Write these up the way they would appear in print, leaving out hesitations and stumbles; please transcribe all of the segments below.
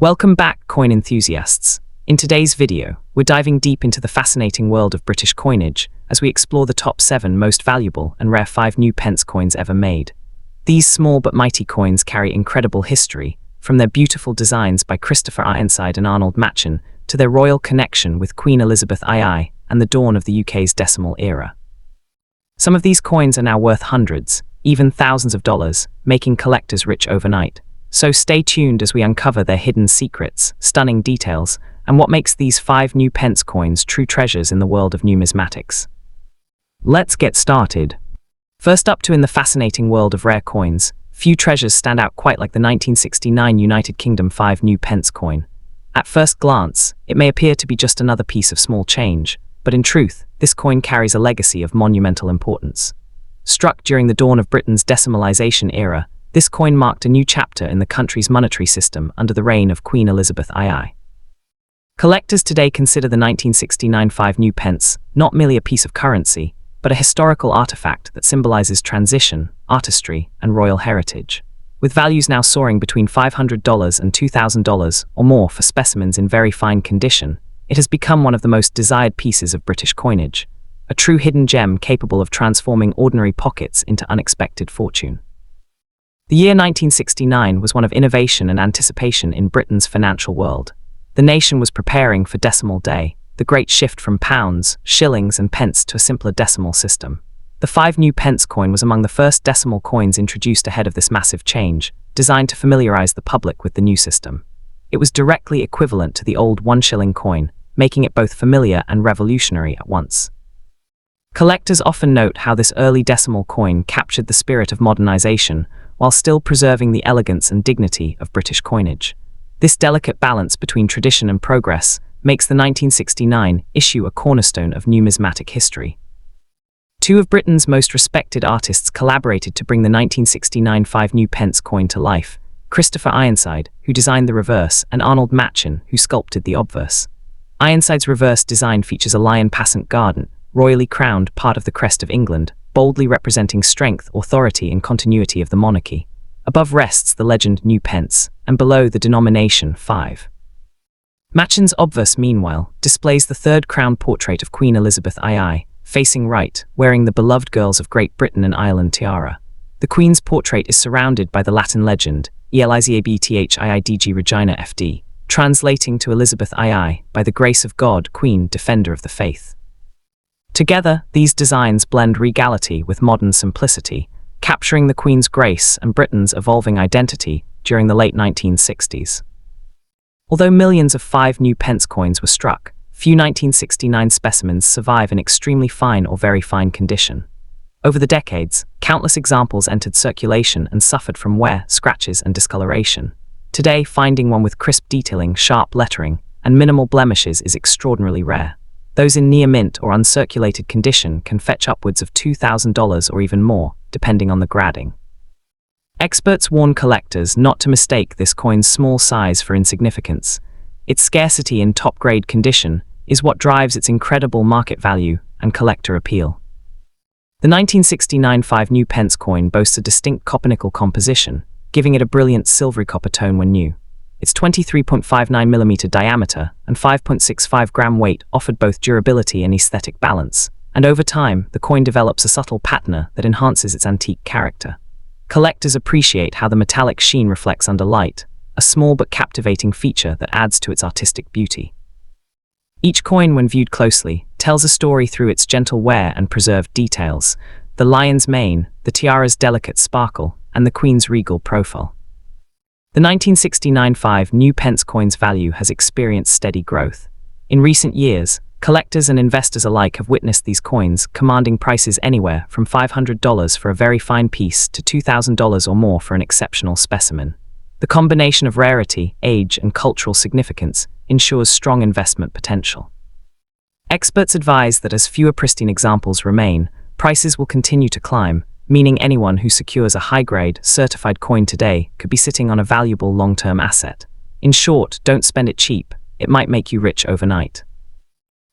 Welcome back, coin enthusiasts. In today's video, we're diving deep into the fascinating world of British coinage as we explore the top 7 most valuable and rare 5 new pence coins ever made. These small but mighty coins carry incredible history, from their beautiful designs by Christopher Ironside and Arnold Machen to their royal connection with Queen Elizabeth II and the dawn of the UK's decimal era. Some of these coins are now worth hundreds, even thousands of dollars, making collectors rich overnight. So stay tuned as we uncover their hidden secrets, stunning details, and what makes these 5 new pence coins true treasures in the world of numismatics. Let's get started. First up in the fascinating world of rare coins, few treasures stand out quite like the 1969 United Kingdom 5 new pence coin. At first glance, it may appear to be just another piece of small change, but in truth, this coin carries a legacy of monumental importance. Struck during the dawn of Britain's decimalisation era, this coin marked a new chapter in the country's monetary system under the reign of Queen Elizabeth II. Collectors today consider the 1969 5 new pence not merely a piece of currency, but a historical artifact that symbolises transition, artistry, and royal heritage. With values now soaring between $500 and $2,000 or more for specimens in very fine condition, it has become one of the most desired pieces of British coinage, a true hidden gem capable of transforming ordinary pockets into unexpected fortune. The year 1969 was one of innovation and anticipation in Britain's financial world. The nation was preparing for decimal day, the great shift from pounds, shillings, and pence to a simpler decimal system. The 5 new pence coin was among the first decimal coins introduced ahead of this massive change, designed to familiarize the public with the new system. It was directly equivalent to the old 1 shilling coin, making it both familiar and revolutionary at once. Collectors often note how this early decimal coin captured the spirit of modernization, while still preserving the elegance and dignity of British coinage. This delicate balance between tradition and progress makes the 1969 issue a cornerstone of numismatic history. 2 of Britain's most respected artists collaborated to bring the 1969 5 new pence coin to life: Christopher Ironside, who designed the reverse, and Arnold Machen, who sculpted the obverse. Ironside's reverse design features a lion passant guardant, royally crowned, part of the crest of England, boldly representing strength, authority, and continuity of the monarchy. Above rests the legend new pence, and below the denomination 5. Machen's obverse, meanwhile, displays the 3rd crown portrait of Queen Elizabeth II, facing right, wearing the beloved girls of Great Britain and Ireland tiara. The Queen's portrait is surrounded by the Latin legend, Elizabeth Regina FD, translating to Elizabeth II, by the grace of God, Queen, Defender of the Faith. Together, these designs blend regality with modern simplicity, capturing the Queen's grace and Britain's evolving identity during the late 1960s. Although millions of 5 new pence coins were struck, few 1969 specimens survive in extremely fine or very fine condition. Over the decades, countless examples entered circulation and suffered from wear, scratches, and discoloration. Today, finding one with crisp detailing, sharp lettering, and minimal blemishes is extraordinarily rare. Those in near mint or uncirculated condition can fetch upwards of $2,000 or even more, depending on the grading. Experts warn collectors not to mistake this coin's small size for insignificance. Its scarcity in top-grade condition is what drives its incredible market value and collector appeal. The 1969 5 new pence coin boasts a distinct copper-nickel composition, giving it a brilliant silvery copper tone when new. Its 23.59mm diameter and 5.65-gram weight offered both durability and aesthetic balance, and over time, the coin develops a subtle patina that enhances its antique character. Collectors appreciate how the metallic sheen reflects under light, a small but captivating feature that adds to its artistic beauty. Each coin, when viewed closely, tells a story through its gentle wear and preserved details: the lion's mane, the tiara's delicate sparkle, and the Queen's regal profile. The 1969 5 new pence coin's value has experienced steady growth. In recent years, collectors and investors alike have witnessed these coins commanding prices anywhere from $500 for a very fine piece to $2,000 or more for an exceptional specimen. The combination of rarity, age, and cultural significance ensures strong investment potential. Experts advise that as fewer pristine examples remain, prices will continue to climb, meaning anyone who secures a high-grade, certified coin today could be sitting on a valuable long-term asset. In short, don't spend it cheap, it might make you rich overnight.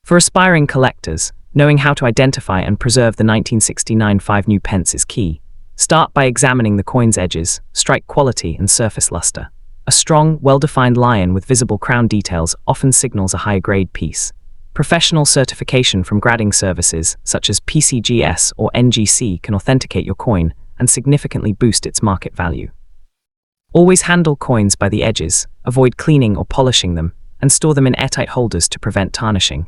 For aspiring collectors, knowing how to identify and preserve the 1969 5 new pence is key. Start by examining the coin's edges, strike quality, and surface luster. A strong, well-defined lion with visible crown details often signals a higher-grade piece. Professional certification from grading services, such as PCGS or NGC, can authenticate your coin and significantly boost its market value. Always handle coins by the edges, avoid cleaning or polishing them, and store them in airtight holders to prevent tarnishing.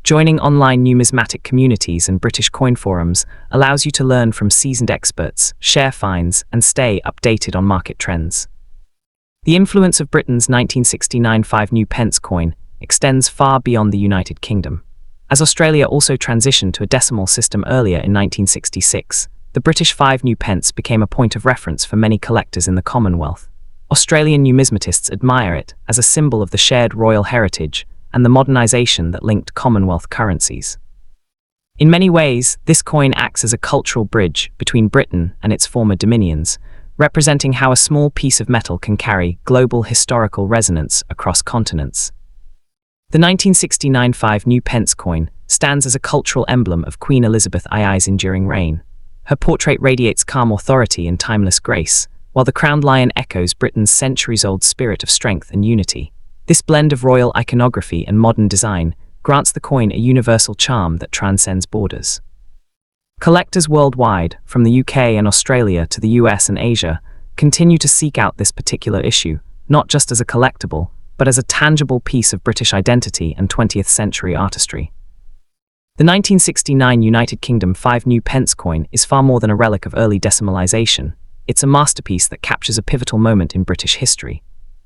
Joining online numismatic communities and British coin forums allows you to learn from seasoned experts, share finds, and stay updated on market trends. The influence of Britain's 1969 5 pence coin extends far beyond the United Kingdom. As Australia also transitioned to a decimal system earlier in 1966, the British 5 pence became a point of reference for many collectors in the Commonwealth. Australian numismatists admire it as a symbol of the shared royal heritage and the modernisation that linked Commonwealth currencies. In many ways, this coin acts as a cultural bridge between Britain and its former dominions, representing how a small piece of metal can carry global historical resonance across continents. The 1969 5 pence coin stands as a cultural emblem of Queen Elizabeth II's enduring reign. Her portrait radiates calm authority and timeless grace, while the crowned lion echoes Britain's centuries-old spirit of strength and unity. This blend of royal iconography and modern design grants the coin a universal charm that transcends borders. Collectors worldwide, from the UK and Australia to the US and Asia, continue to seek out this particular issue, not just as a collectible, but as a tangible piece of British identity and 20th century artistry. The 1969 United Kingdom 5 pence coin is far more than a relic of early decimalisation. It's a masterpiece that captures a pivotal moment in British history.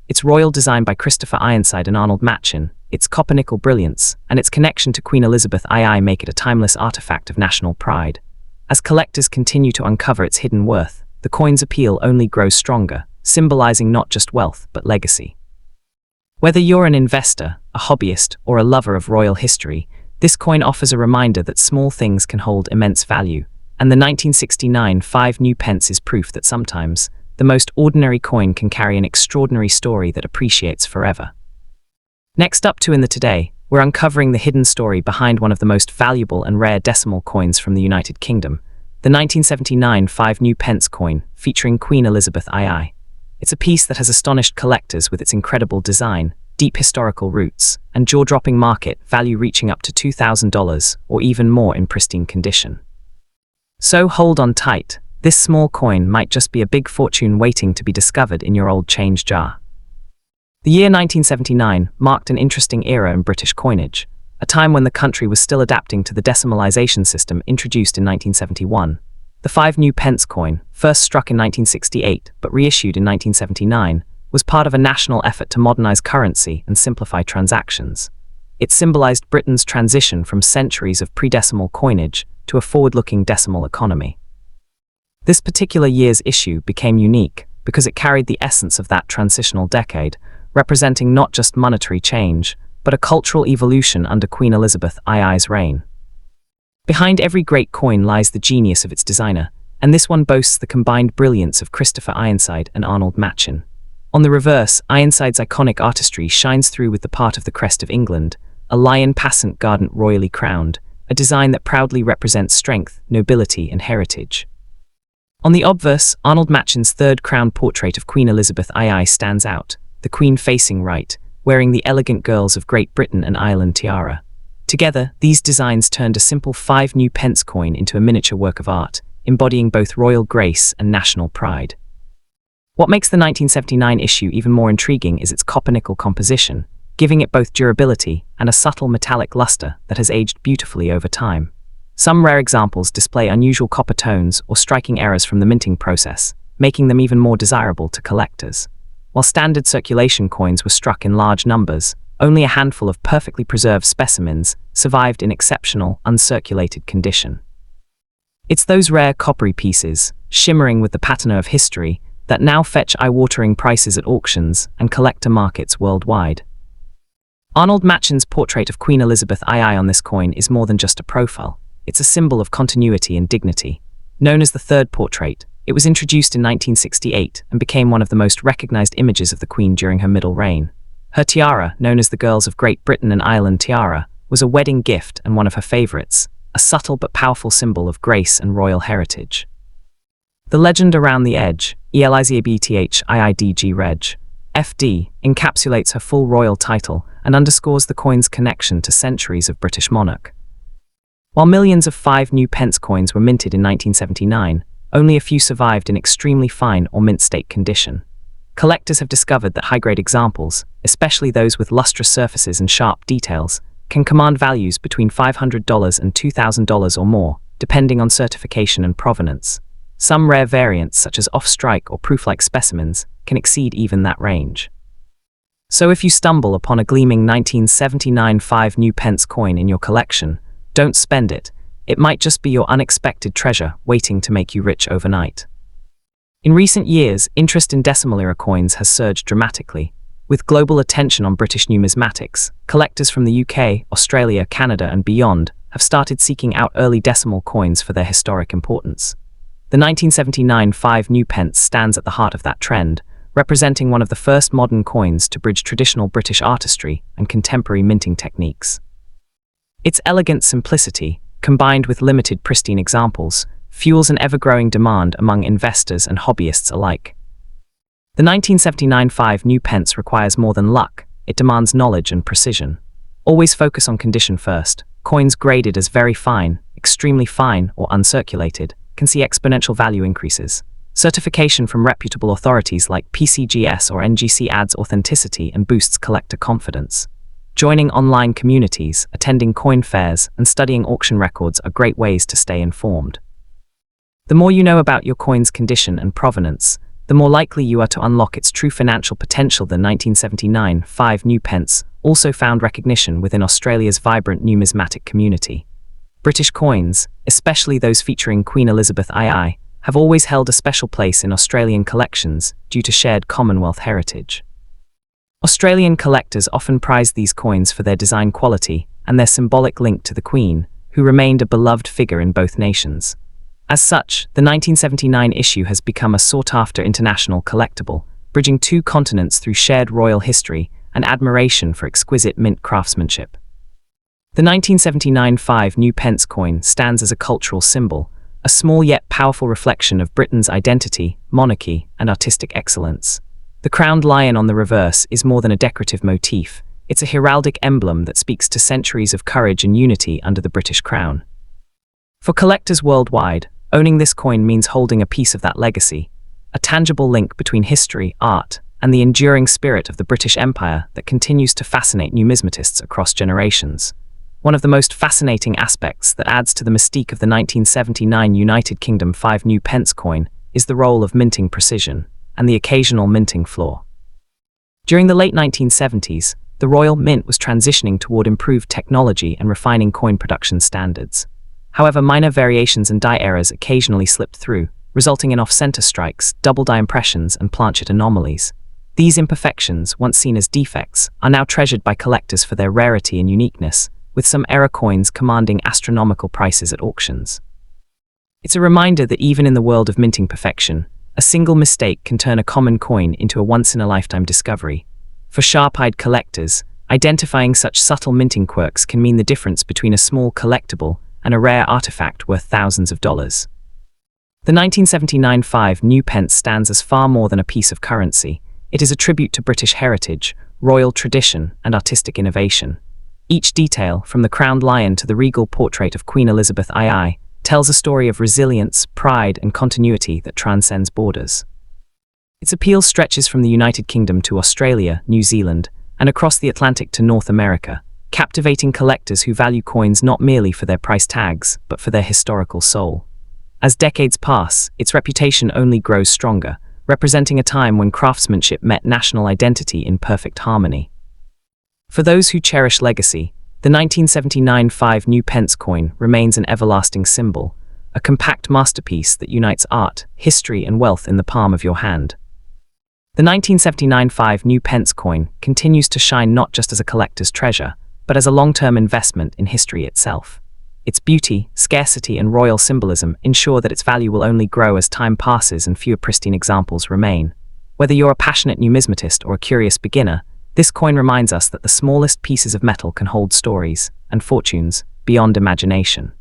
Its royal design by Christopher Ironside and Arnold Machin, its copper-nickel brilliance, and its connection to Queen Elizabeth II make it a timeless artifact of national pride. As collectors continue to uncover its hidden worth, the coin's appeal only grows stronger, symbolising not just wealth but legacy. Whether you're an investor, a hobbyist, or a lover of royal history, this coin offers a reminder that small things can hold immense value, and the 1969 5 pence is proof that sometimes, the most ordinary coin can carry an extraordinary story that appreciates forever. Next up in the Today, we're uncovering the hidden story behind one of the most valuable and rare decimal coins from the United Kingdom, the 1979 5 pence coin, featuring Queen Elizabeth II. It's a piece that has astonished collectors with its incredible design, deep historical roots, and jaw-dropping market value reaching up to $2,000 or even more in pristine condition. So hold on tight, this small coin might just be a big fortune waiting to be discovered in your old change jar. The year 1979 marked an interesting era in British coinage, a time when the country was still adapting to the decimalisation system introduced in 1971. The 5 pence coin, first struck in 1968 but reissued in 1979, was part of a national effort to modernise currency and simplify transactions. It symbolised Britain's transition from centuries of pre-decimal coinage to a forward-looking decimal economy. This particular year's issue became unique because it carried the essence of that transitional decade, representing not just monetary change, but a cultural evolution under Queen Elizabeth II's reign. Behind every great coin lies the genius of its designer, and this one boasts the combined brilliance of Christopher Ironside and Arnold Machin. On the reverse, Ironside's iconic artistry shines through with the part of the crest of England, a lion passant guardant royally crowned, a design that proudly represents strength, nobility, and heritage. On the obverse, Arnold Machin's third crown portrait of Queen Elizabeth II stands out, the Queen facing right, wearing the elegant girls of Great Britain and Ireland tiara. Together, these designs turned a simple 5 pence coin into a miniature work of art, embodying both royal grace and national pride. What makes the 1979 issue even more intriguing is its copper-nickel composition, giving it both durability and a subtle metallic luster that has aged beautifully over time. Some rare examples display unusual copper tones or striking errors from the minting process, making them even more desirable to collectors. While standard circulation coins were struck in large numbers, only a handful of perfectly preserved specimens survived in exceptional, uncirculated condition. It's those rare coppery pieces, shimmering with the patina of history, that now fetch eye-watering prices at auctions and collector markets worldwide. Arnold Machin's portrait of Queen Elizabeth II on this coin is more than just a profile. It's a symbol of continuity and dignity. Known as the third portrait, it was introduced in 1968 and became one of the most recognized images of the Queen during her middle reign. Her tiara, known as the Girls of Great Britain and Ireland tiara, was a wedding gift and one of her favorites, a subtle but powerful symbol of grace and royal heritage. The legend around the edge, Elizabeth Five Pence Reg, FD encapsulates her full royal title and underscores the coin's connection to centuries of British monarch. While millions of 5 new pence coins were minted in 1979, only a few survived in extremely fine or mint state condition. Collectors have discovered that high-grade examples, especially those with lustrous surfaces and sharp details, can command values between $500 and $2,000 or more, depending on certification and provenance. Some rare variants, such as off-strike or proof-like specimens, can exceed even that range. So if you stumble upon a gleaming 1979 5 new pence coin in your collection, don't spend it. It might just be your unexpected treasure waiting to make you rich overnight. In recent years, interest in decimal era coins has surged dramatically. With global attention on British numismatics, collectors from the UK, Australia, Canada, and beyond have started seeking out early decimal coins for their historic importance. The 1979 5 new pence stands at the heart of that trend, representing one of the first modern coins to bridge traditional British artistry and contemporary minting techniques. Its elegant simplicity, combined with limited pristine examples, fuels an ever-growing demand among investors and hobbyists alike. The 1979 5 new pence requires more than luck, it demands knowledge and precision. Always focus on condition first. Coins graded as very fine, extremely fine, or uncirculated can see exponential value increases. Certification from reputable authorities like PCGS or NGC adds authenticity and boosts collector confidence. Joining online communities, attending coin fairs, and studying auction records are great ways to stay informed. The more you know about your coin's condition and provenance, the more likely you are to unlock its true financial potential. The 1979 5 new pence also found recognition within Australia's vibrant numismatic community. British coins, especially those featuring Queen Elizabeth II, have always held a special place in Australian collections due to shared Commonwealth heritage. Australian collectors often prize these coins for their design quality and their symbolic link to the Queen, who remained a beloved figure in both nations. As such, the 1979 issue has become a sought-after international collectible, bridging 2 continents through shared royal history and admiration for exquisite mint craftsmanship. The 1979 5 new pence coin stands as a cultural symbol, a small yet powerful reflection of Britain's identity, monarchy, and artistic excellence. The crowned lion on the reverse is more than a decorative motif, it's a heraldic emblem that speaks to centuries of courage and unity under the British crown. For collectors worldwide, owning this coin means holding a piece of that legacy, a tangible link between history, art, and the enduring spirit of the British Empire that continues to fascinate numismatists across generations. One of the most fascinating aspects that adds to the mystique of the 1979 United Kingdom 5 new pence coin is the role of minting precision and the occasional minting flaw. During the late 1970s, the Royal Mint was transitioning toward improved technology and refining coin production standards. However, minor variations and die errors occasionally slipped through, resulting in off-center strikes, double die impressions, and planchet anomalies. These imperfections, once seen as defects, are now treasured by collectors for their rarity and uniqueness, with some error coins commanding astronomical prices at auctions. It's a reminder that even in the world of minting perfection, a single mistake can turn a common coin into a once-in-a-lifetime discovery. For sharp-eyed collectors, identifying such subtle minting quirks can mean the difference between a small collectible and a rare artifact worth thousands of dollars. The 1979 5 new pence stands as far more than a piece of currency. It is a tribute to British heritage, royal tradition, and artistic innovation. Each detail, from the crowned lion to the regal portrait of Queen Elizabeth II, tells a story of resilience, pride, and continuity that transcends borders. Its appeal stretches from the United Kingdom to Australia, New Zealand, and across the Atlantic to North America, captivating collectors who value coins not merely for their price tags, but for their historical soul. As decades pass, its reputation only grows stronger, representing a time when craftsmanship met national identity in perfect harmony. For those who cherish legacy, the 1979 5 new pence coin remains an everlasting symbol, a compact masterpiece that unites art, history, and wealth in the palm of your hand. The 1979 5 new pence coin continues to shine not just as a collector's treasure, but as a long-term investment in history itself. Its beauty, scarcity, and royal symbolism ensure that its value will only grow as time passes and fewer pristine examples remain. Whether you're a passionate numismatist or a curious beginner, this coin reminds us that the smallest pieces of metal can hold stories and fortunes beyond imagination.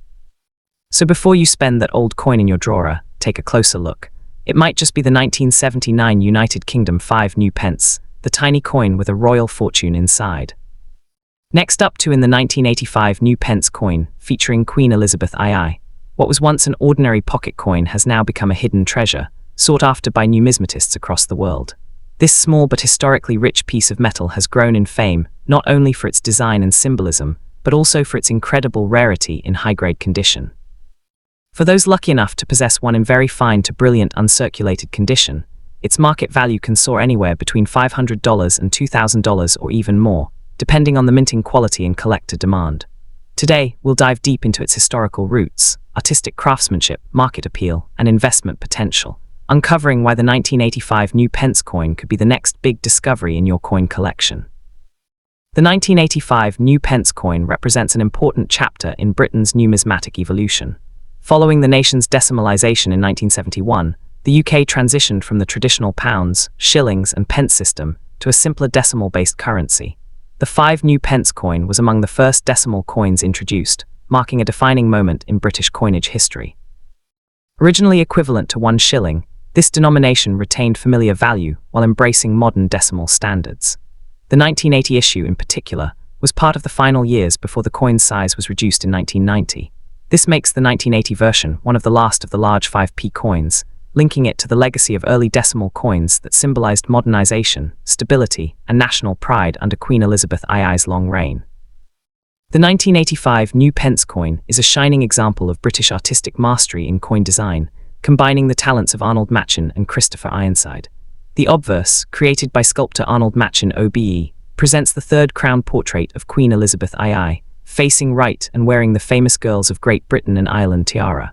So before you spend that old coin in your drawer, take a closer look. It might just be the 1979 United Kingdom 5 new pence the tiny coin with a royal fortune inside. Next up in the 1985 new pence coin, featuring Queen Elizabeth II. What was once an ordinary pocket coin has now become a hidden treasure, sought after by numismatists across the world. This small but historically rich piece of metal has grown in fame, not only for its design and symbolism, but also for its incredible rarity in high-grade condition. For those lucky enough to possess one in very fine to brilliant uncirculated condition, its market value can soar anywhere between $500 and $2,000 or even more, depending on the minting quality and collector demand. Today, we'll dive deep into its historical roots, artistic craftsmanship, market appeal, and investment potential, uncovering why the 1985 new pence coin could be the next big discovery in your coin collection. The 1985 new pence coin represents an important chapter in Britain's numismatic evolution. Following the nation's decimalisation in 1971, the UK transitioned from the traditional pounds, shillings, and pence system to a simpler decimal-based currency. The 5 new pence coin was among the first decimal coins introduced, marking a defining moment in British coinage history. Originally equivalent to 1 shilling, this denomination retained familiar value while embracing modern decimal standards. The 1980 issue, in particular, was part of the final years before the coin's size was reduced in 1990. This makes the 1980 version one of the last of the large 5p coins, linking it to the legacy of early decimal coins that symbolized modernization, stability, and national pride under Queen Elizabeth II's long reign. The 1985 new pence coin is a shining example of British artistic mastery in coin design, combining the talents of Arnold Machin and Christopher Ironside. The obverse, created by sculptor Arnold Machin OBE, presents the third crown portrait of Queen Elizabeth II, facing right and wearing the famous Girls of Great Britain and Ireland tiara.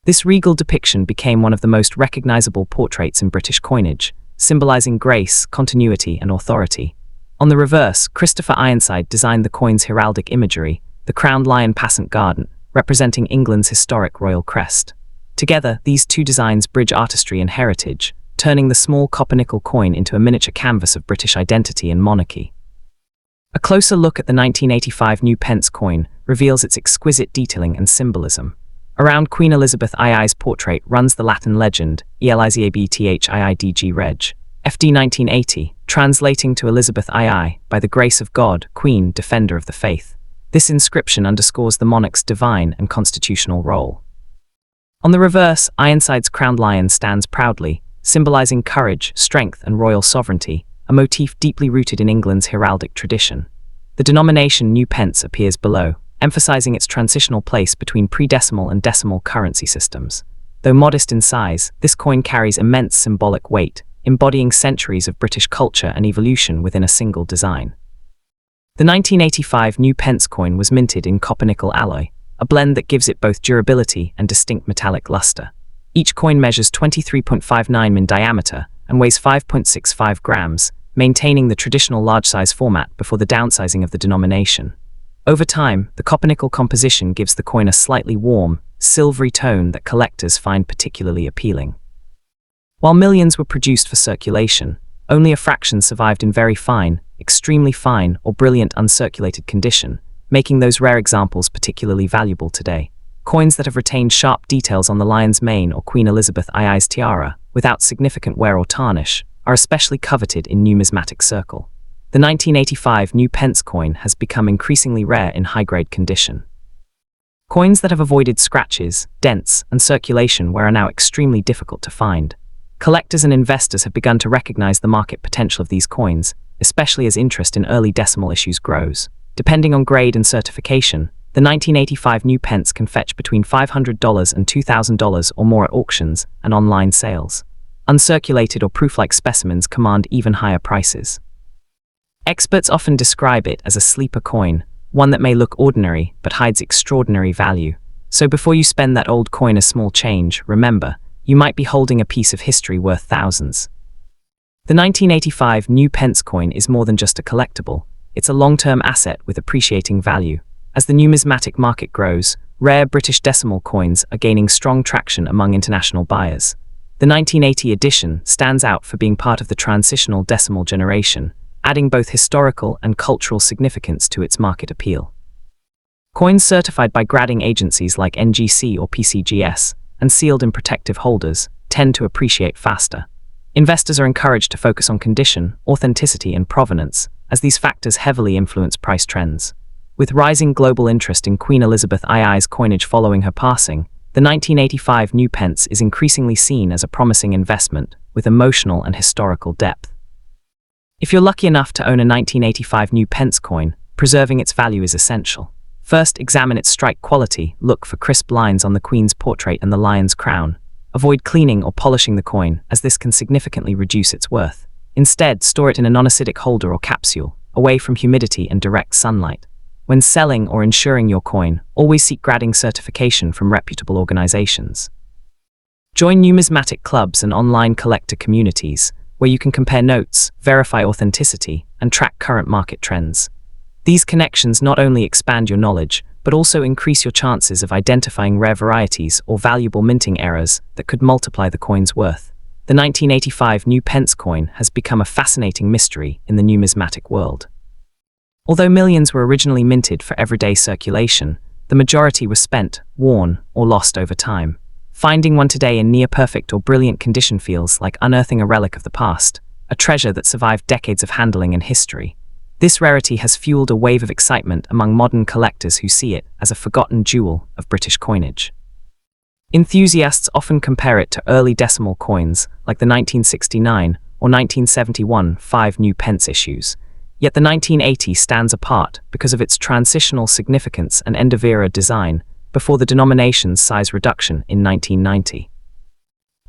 This regal depiction became one of the most recognizable portraits in British coinage, symbolizing grace, continuity, and authority. On the reverse, Christopher Ironside designed the coin's heraldic imagery, the crowned lion passant guard, representing England's historic royal crest. Together, these two designs bridge artistry and heritage, turning the small copper-nickel coin into a miniature canvas of British identity and monarchy. A closer look at the 1985 new pence coin reveals its exquisite detailing and symbolism. Around Queen Elizabeth II's portrait runs the Latin legend, Elizabeth Reg. FD 1980, translating to Elizabeth II, by the grace of God, Queen, Defender of the Faith. This inscription underscores the monarch's divine and constitutional role. On the reverse, Ironside's crowned lion stands proudly, symbolizing courage, strength, and royal sovereignty, a motif deeply rooted in England's heraldic tradition. The denomination new pence appears below, emphasizing its transitional place between pre-decimal and decimal currency systems. Though modest in size, this coin carries immense symbolic weight, embodying centuries of British culture and evolution within a single design. The 1985 new pence coin was minted in copper-nickel alloy, a blend that gives it both durability and distinct metallic luster. Each coin measures 23.59 mm in diameter and weighs 5.65 grams, maintaining the traditional large-size format before the downsizing of the denomination. Over time, the copper-nickel composition gives the coin a slightly warm, silvery tone that collectors find particularly appealing. While millions were produced for circulation, only a fraction survived in very fine, extremely fine, or brilliant uncirculated condition, making those rare examples particularly valuable today. Coins that have retained sharp details on the lion's mane or Queen Elizabeth II's tiara, without significant wear or tarnish, are especially coveted in numismatic circle. The 1985 new pence coin has become increasingly rare in high-grade condition. Coins that have avoided scratches, dents, and circulation wear are now extremely difficult to find. Collectors and investors have begun to recognize the market potential of these coins, especially as interest in early decimal issues grows. Depending on grade and certification, the 1985 new pence can fetch between $500 and $2,000 or more at auctions and online sales. Uncirculated or proof-like specimens command even higher prices. Experts often describe it as a sleeper coin, one that may look ordinary but hides extraordinary value. So before you spend that old coin as small change, remember, you might be holding a piece of history worth thousands. The 1985 new pence coin is more than just a collectible. It's a long-term asset with appreciating value. As the numismatic market grows, rare British decimal coins are gaining strong traction among international buyers. The 1980 edition stands out for being part of the transitional decimal generation, adding both historical and cultural significance to its market appeal. Coins certified by grading agencies like NGC or PCGS and sealed in protective holders tend to appreciate faster. Investors are encouraged to focus on condition, authenticity, and provenance, as these factors heavily influence price trends. With rising global interest in Queen Elizabeth II's coinage following her passing, the 1985 new pence is increasingly seen as a promising investment with emotional and historical depth. If you're lucky enough to own a 1985 new pence coin, preserving its value is essential. First, examine its strike quality. Look for crisp lines on the Queen's portrait and the lion's crown. Avoid cleaning or polishing the coin, as this can significantly reduce its worth. Instead, store it in a non-acidic holder or capsule, away from humidity and direct sunlight. When selling or insuring your coin, always seek grading certification from reputable organizations. Join numismatic clubs and online collector communities, where you can compare notes, verify authenticity, and track current market trends. These connections not only expand your knowledge, but also increase your chances of identifying rare varieties or valuable minting errors that could multiply the coin's worth. The 1985 new pence coin has become a fascinating mystery in the numismatic world. Although millions were originally minted for everyday circulation, the majority were spent, worn, or lost over time. Finding one today in near-perfect or brilliant condition feels like unearthing a relic of the past, a treasure that survived decades of handling and history. This rarity has fueled a wave of excitement among modern collectors who see it as a forgotten jewel of British coinage. Enthusiasts often compare it to early decimal coins like the 1969 or 1971 5 new pence issues, yet the 1980 stands apart because of its transitional significance and end-of-era design before the denomination's size reduction in 1990.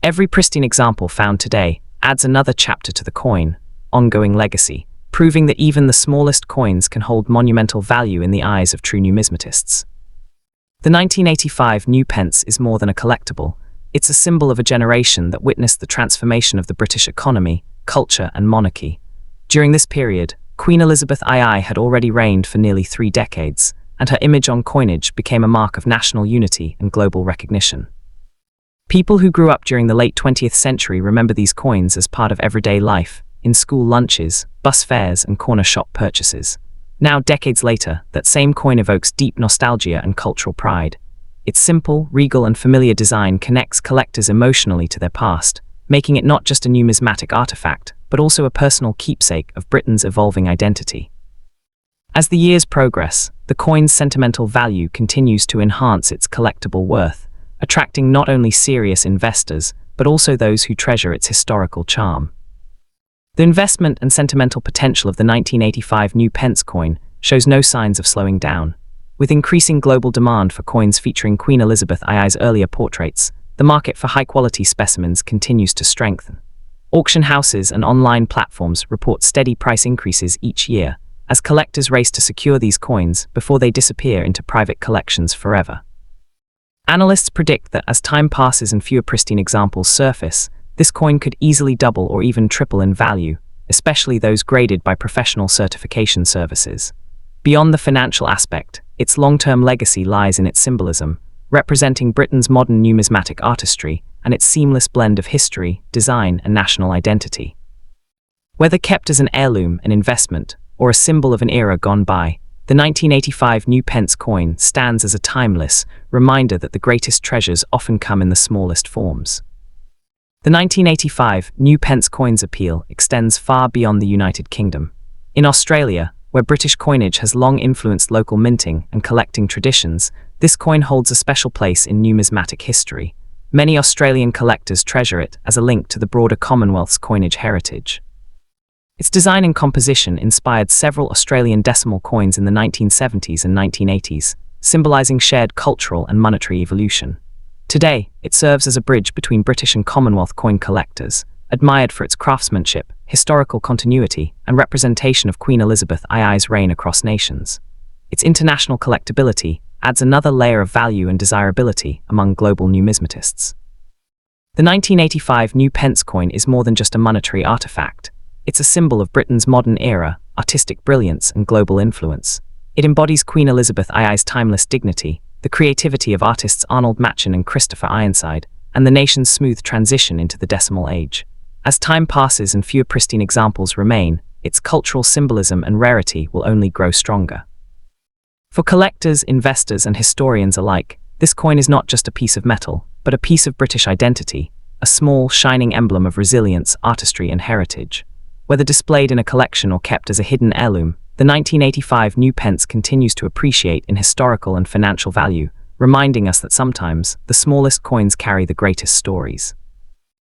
Every pristine example found today adds another chapter to the coin, ongoing legacy, proving that even the smallest coins can hold monumental value in the eyes of true numismatists. The 1985 new pence is more than a collectible. It's a symbol of a generation that witnessed the transformation of the British economy, culture, and monarchy. During this period, Queen Elizabeth II had already reigned for nearly 3 decades, and her image on coinage became a mark of national unity and global recognition. People who grew up during the late 20th century remember these coins as part of everyday life, in school lunches, bus fares, and corner shop purchases. Now, decades later, that same coin evokes deep nostalgia and cultural pride. Its simple, regal, and familiar design connects collectors emotionally to their past, making it not just a numismatic artifact, but also a personal keepsake of Britain's evolving identity. As the years progress, the coin's sentimental value continues to enhance its collectible worth, attracting not only serious investors, but also those who treasure its historical charm. The investment and sentimental potential of the 1985 new pence coin shows no signs of slowing down. With increasing global demand for coins featuring Queen Elizabeth II's earlier portraits, the market for high-quality specimens continues to strengthen. Auction houses and online platforms report steady price increases each year, as collectors race to secure these coins before they disappear into private collections forever. Analysts predict that as time passes and fewer pristine examples surface, this coin could easily double or even triple in value, especially those graded by professional certification services. Beyond the financial aspect, its long-term legacy lies in its symbolism, representing Britain's modern numismatic artistry and its seamless blend of history, design, and national identity. Whether kept as an heirloom, an investment, or a symbol of an era gone by, the 1985 new pence coin stands as a timeless reminder that the greatest treasures often come in the smallest forms. The 1985 new pence coin's appeal extends far beyond the United Kingdom. In Australia, where British coinage has long influenced local minting and collecting traditions, this coin holds a special place in numismatic history. Many Australian collectors treasure it as a link to the broader Commonwealth's coinage heritage. Its design and composition inspired several Australian decimal coins in the 1970s and 1980s, symbolizing shared cultural and monetary evolution. Today, it serves as a bridge between British and Commonwealth coin collectors, admired for its craftsmanship, historical continuity, and representation of Queen Elizabeth II's reign across nations. Its international collectability adds another layer of value and desirability among global numismatists. The 1985 new pence coin is more than just a monetary artifact. It's a symbol of Britain's modern era, artistic brilliance, and global influence. It embodies Queen Elizabeth II's timeless dignity, the creativity of artists Arnold Machen and Christopher Ironside, and the nation's smooth transition into the decimal age. As time passes and fewer pristine examples remain, its cultural symbolism and rarity will only grow stronger. For collectors, investors, and historians alike, this coin is not just a piece of metal, but a piece of British identity, a small, shining emblem of resilience, artistry, and heritage. Whether displayed in a collection or kept as a hidden heirloom, the 1985 new pence continues to appreciate in historical and financial value, reminding us that sometimes the smallest coins carry the greatest stories.